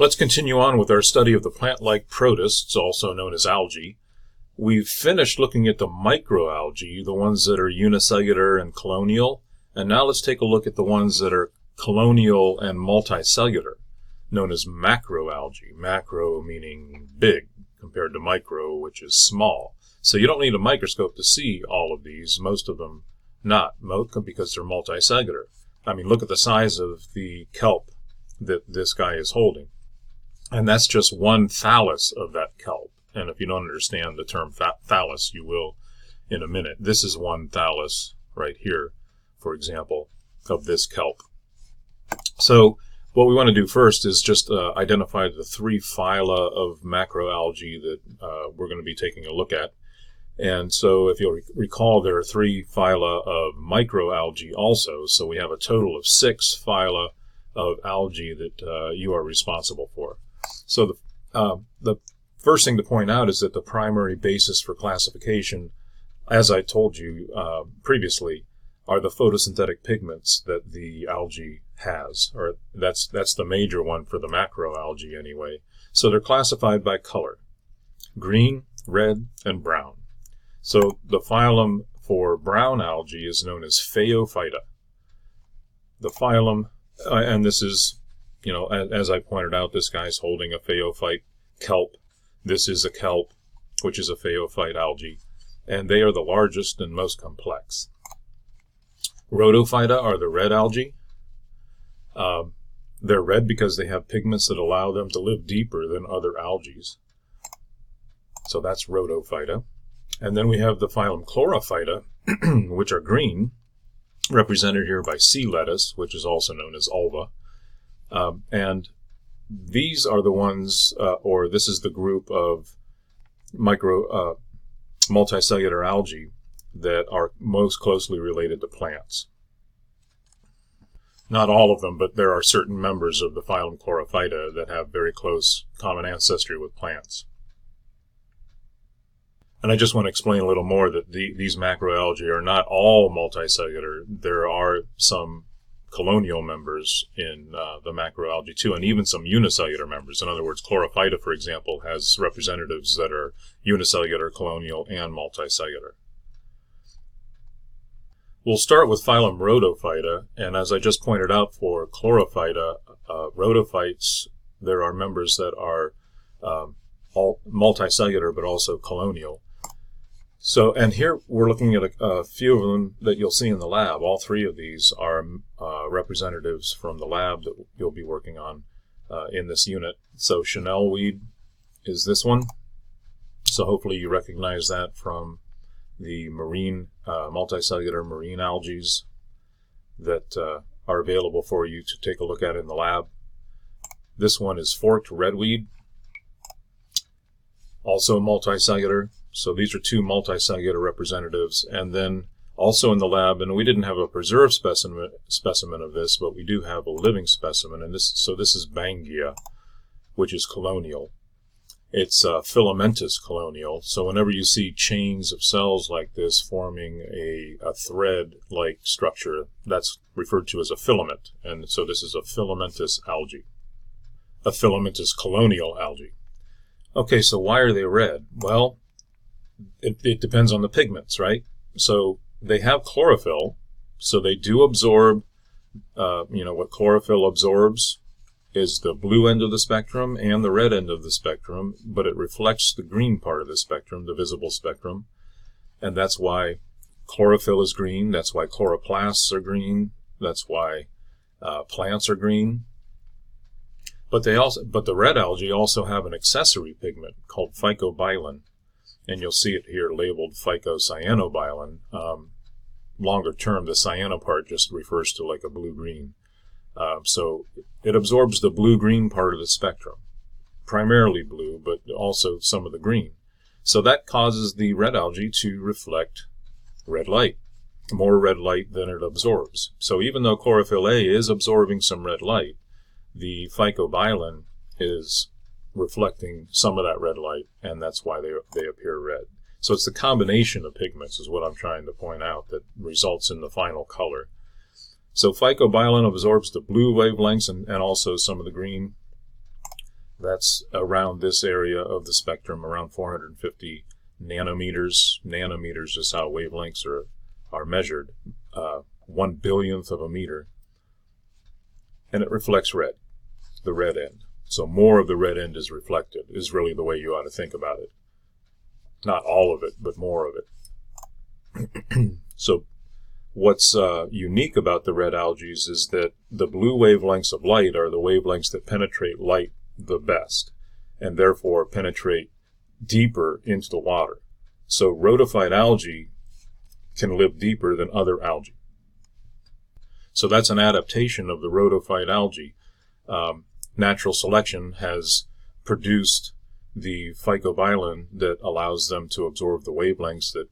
Let's continue on with our study of the plant-like protists, also known as algae. We've finished looking at the microalgae, the ones that are unicellular and colonial, and now let's take a look at the ones that are colonial and multicellular, known as macroalgae. Macro meaning big compared to micro, which is small. So you don't need a microscope to see all of these, most of them not, because they're multicellular. I mean, look at the size of the kelp that this guy is holding. And that's just one thallus of that kelp. And if you don't understand the term thallus, you will in a minute. This is one thallus right here, for example, of this kelp. So what we want to do first is just identify the three phyla of macroalgae that we're going to be taking a look at. And so if you'll recall, there are three phyla of microalgae also. So we have a total of 6 phyla of algae that you are responsible for. So the first thing to point out is that the primary basis for classification, as I told you previously, are the photosynthetic pigments that the algae has, or that's the major one for the macroalgae anyway. So they're classified by color: green, red, and brown. So the phylum for brown algae is known as Phaeophyta. The phylum, and this is, you know, as I pointed out, this guy's holding a phaeophyte kelp. This is a kelp, which is a phaeophyte algae, and they are the largest and most complex. Rhodophyta are the red algae. They're red because they have pigments that allow them to live deeper than other algae. So that's Rhodophyta. And then we have the phylum Chlorophyta, which are green, represented here by sea lettuce, which is also known as ulva. And these are the ones, or this is the group of multicellular algae that are most closely related to plants. Not all of them, but there are certain members of the phylum Chlorophyta that have very close common ancestry with plants. And I just want to explain a little more that these macroalgae are not all multicellular. There are some colonial members in the macroalgae too, and even some unicellular members. In other words, Chlorophyta, for example, has representatives that are unicellular, colonial, and multicellular. We'll start with phylum Rhodophyta, and as I just pointed out for Chlorophyta, rhodophytes, there are members that are all multicellular but also colonial. So, and here we're looking at a few of them that you'll see in the lab. All 3 of these are representatives from the lab that you'll be working on in this unit. So Chanel weed is this one. So hopefully you recognize that from the marine, multicellular marine algae that are available for you to take a look at in the lab. This one is forked redweed, also multicellular. So these are 2 multicellular representatives. And then also in the lab, and we didn't have a preserved specimen of this, but we do have a living specimen. And this is Bangia, which is colonial. It's filamentous colonial. So whenever you see chains of cells like this forming a thread-like structure, that's referred to as a filament. And so this is a filamentous algae, a filamentous colonial algae. Okay, so why are they red? Well, it depends on the pigments, right? So they have chlorophyll, so they do absorb, what chlorophyll absorbs is the blue end of the spectrum and the red end of the spectrum, but it reflects the green part of the spectrum, the visible spectrum, and that's why chlorophyll is green, that's why chloroplasts are green, that's why plants are green. But the red algae also have an accessory pigment called phycobilin, and you'll see it here labeled phycocyanobylin. Longer term, the cyano part just refers to like a blue-green. So it absorbs the blue-green part of the spectrum, primarily blue, but also some of the green. So that causes the red algae to reflect red light, more red light than it absorbs. So even though chlorophyll A is absorbing some red light, the phycobilin is reflecting some of that red light, and that's why they appear red. So it's the combination of pigments is what I'm trying to point out that results in the final color. So phycobilin absorbs the blue wavelengths and also some of the green. That's around this area of the spectrum, around 450 nanometers. Nanometers is how wavelengths are measured, 1/1000th of a meter. And it reflects red, the red end. So more of the red end is reflected, is really the way you ought to think about it. Not all of it, but more of it. So what's unique about the red algae is that the blue wavelengths of light are the wavelengths that penetrate light the best, and therefore penetrate deeper into the water. So rhodophyte algae can live deeper than other algae. So that's an adaptation of the rhodophyte algae. Natural selection has produced the phycobilin that allows them to absorb the wavelengths that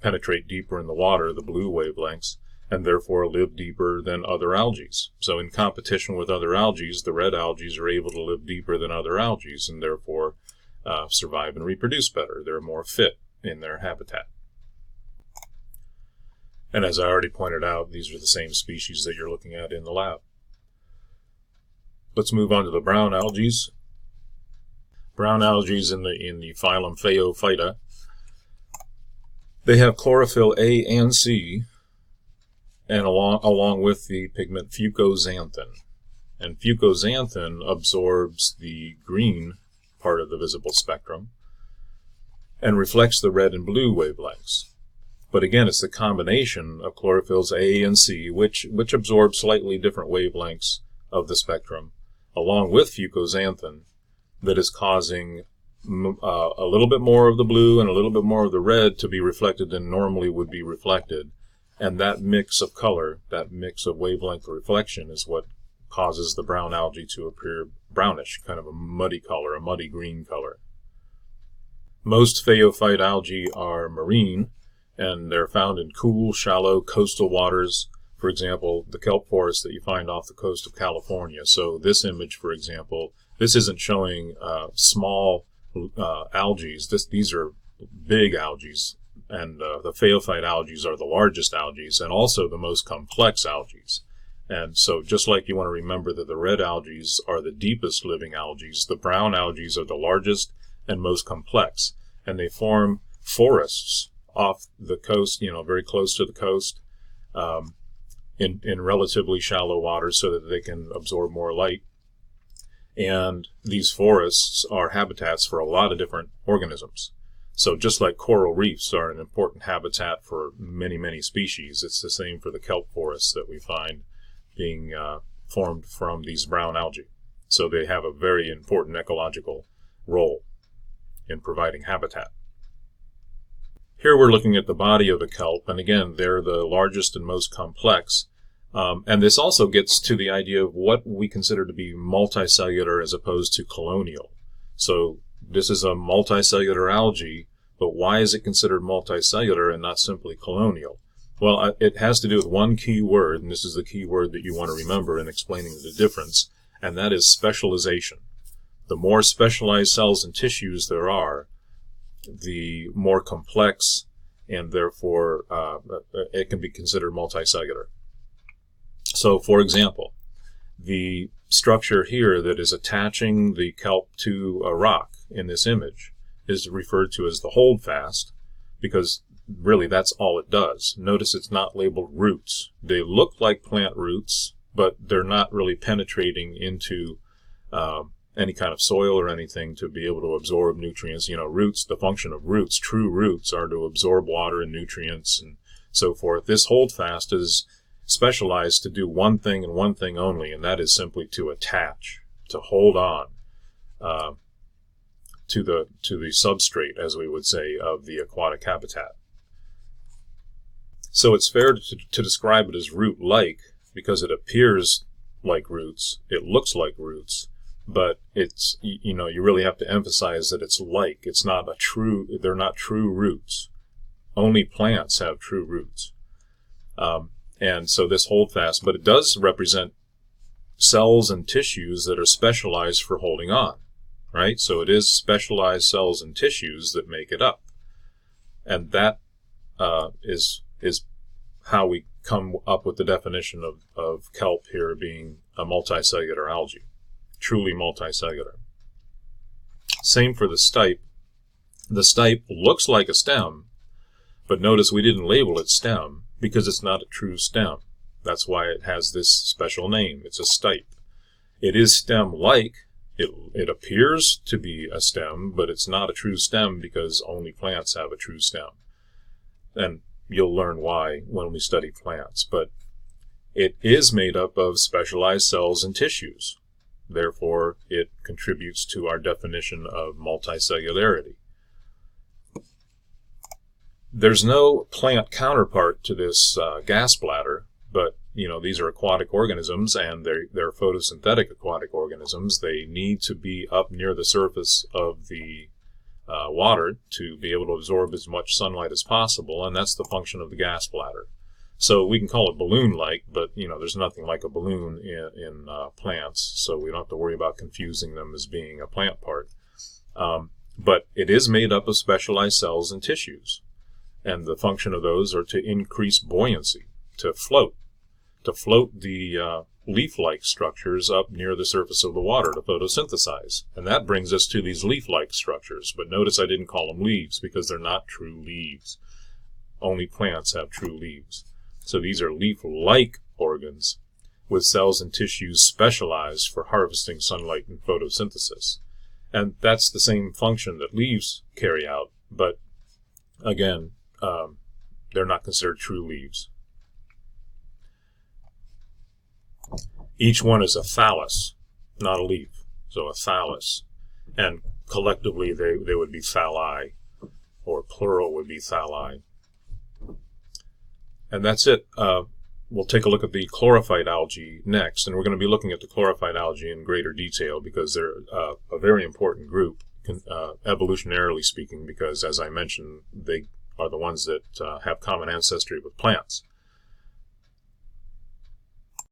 penetrate deeper in the water, the blue wavelengths, and therefore live deeper than other algae. So in competition with other algae, the red algae are able to live deeper than other algae and therefore survive and reproduce better. They're more fit in their habitat. And as I already pointed out, these are the same species that you're looking at in the lab. Let's move on to the brown algae. Brown algae in the Phylum Phaeophyta. They have chlorophyll A and C, and along with the pigment fucoxanthin. And fucoxanthin absorbs the green part of the visible spectrum and reflects the red and blue wavelengths. But again, it's the combination of chlorophylls A and C, which absorb slightly different wavelengths of the spectrum, along with fucoxanthin, that is causing a little bit more of the blue and a little bit more of the red to be reflected than normally would be reflected. And that mix of color, that mix of wavelength reflection, is what causes the brown algae to appear brownish, kind of a muddy color, a muddy green color. Most phaeophyte algae are marine, and they're found in cool, shallow coastal waters. For example, the kelp forest that you find off the coast of California. So this image, for example, this isn't showing small algae. These are big algae, and the phaeophyte algae are the largest algae and also the most complex algae. And so just like you want to remember that the red algae are the deepest living algae, the brown algae are the largest and most complex, and they form forests off the coast, very close to the coast, in relatively shallow water so that they can absorb more light. And these forests are habitats for a lot of different organisms. So just like coral reefs are an important habitat for many, many species, it's the same for the kelp forests that we find being formed from these brown algae. So they have a very important ecological role in providing habitat. Here we're looking at the body of a kelp, and again, they're the largest and most complex. And this also gets to the idea of what we consider to be multicellular as opposed to colonial. So this is a multicellular algae, but why is it considered multicellular and not simply colonial? Well, it has to do with one key word, and this is the key word that you want to remember in explaining the difference, and that is specialization. The more specialized cells and tissues there are, the more complex, and therefore it can be considered multicellular. So, for example, the structure here that is attaching the kelp to a rock in this image is referred to as the holdfast, because really that's all it does. Notice it's not labeled roots. They look like plant roots, but they're not really penetrating into any kind of soil or anything to be able to absorb nutrients. Roots, the function of roots, true roots, are to absorb water and nutrients and so forth. This holdfast is specialized to do one thing and one thing only, and that is simply to attach, to hold on to the substrate, as we would say, of the aquatic habitat. So it's fair to describe it as root-like because it appears like roots, it looks like roots, but it's, you really have to emphasize that it's like. It's not they're not true roots. Only plants have true roots. And so this holdfast, but it does represent cells and tissues that are specialized for holding on, right? So it is specialized cells and tissues that make it up. And that is how we come up with the definition of kelp here being a multicellular algae, truly multicellular. Same for the stipe. The stipe looks like a stem, but notice we didn't label it stem because it's not a true stem. That's why it has this special name. It's a stipe. It is stem-like. It appears to be a stem, but it's not a true stem because only plants have a true stem. And you'll learn why when we study plants. But it is made up of specialized cells and tissues. Therefore, it contributes to our definition of multicellularity. There's no plant counterpart to this gas bladder, but these are aquatic organisms, and they're photosynthetic aquatic organisms. They need to be up near the surface of the water to be able to absorb as much sunlight as possible, and that's the function of the gas bladder. So we can call it balloon-like, but there's nothing like a balloon in plants, so we don't have to worry about confusing them as being a plant part. But it is made up of specialized cells and tissues, and the function of those are to increase buoyancy, to float the leaf-like structures up near the surface of the water to photosynthesize. And that brings us to these leaf-like structures. But notice I didn't call them leaves because they're not true leaves. Only plants have true leaves. So these are leaf-like organs with cells and tissues specialized for harvesting sunlight and photosynthesis. And that's the same function that leaves carry out, but again, they're not considered true leaves. Each one is a thallus, not a leaf, so a thallus. And collectively they would be thalli, or plural would be thalli. And that's it. We'll take a look at the chlorophyte algae next, and we're going to be looking at the chlorophyte algae in greater detail because they're a very important group, evolutionarily speaking, because, as I mentioned, they are the ones that have common ancestry with plants.